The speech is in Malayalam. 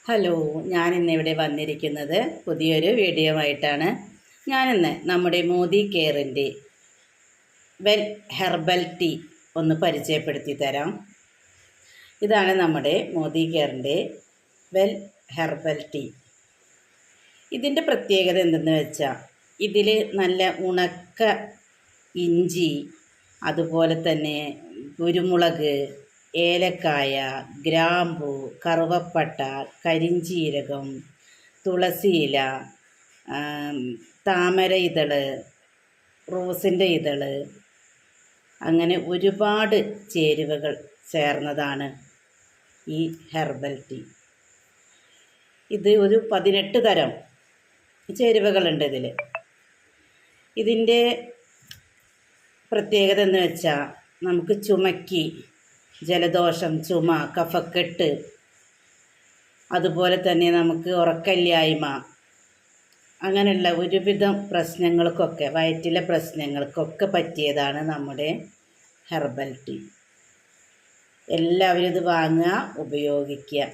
ഹലോ, ഞാനിന്നിവിടെ വന്നിരിക്കുന്നത് പുതിയൊരു വീഡിയോ ആയിട്ടാണ്. ഞാനിന്ന് നമ്മുടെ മോദി കെയറിൻ്റെ വെൽ ഹെർബൽ ടീ ഒന്ന് പരിചയപ്പെടുത്തി തരാം. ഇതാണ് നമ്മുടെ മോദി കെയറിൻ്റെ വെൽ ഹെർബൽ ടീ. ഇതിൻ്റെ പ്രത്യേകത എന്തെന്ന് വെച്ചാൽ ഇതിൽ നല്ല ഉണക്ക ഇഞ്ചി, അതുപോലെ തന്നെ കുരുമുളക്, ഏലക്കായ, ഗ്രാമ്പു, കറുവപ്പട്ട, കരിഞ്ചീരകം, തുളസിയില, താമര ഇതള്, റോസിൻ്റെ ഇതള്, അങ്ങനെ ഒരുപാട് ചേരുവകൾ ചേർന്നതാണ് ഈ ഹെർബൽ ടീ. ഇത് ഒരു 18 തരം ചേരുവകളുണ്ട് ഇതിൽ. ഇതിൻ്റെ പ്രത്യേകത എന്ന് വെച്ചാൽ നമുക്ക് ചുമയ്ക്ക്, ജലദോഷം, ചുമ, കഫക്കെട്ട്, അതുപോലെ തന്നെ നമുക്ക് ഉറക്കമില്ലായ്മ, അങ്ങനെയുള്ള ഒരുവിധം പ്രശ്നങ്ങൾക്കൊക്കെ, വയറ്റിലെ പ്രശ്നങ്ങൾക്കൊക്കെ പറ്റിയതാണ് നമ്മുടെ ഹെർബൽ ടീ. എല്ലാവരും ഇത് വാങ്ങുക, ഉപയോഗിക്കുക.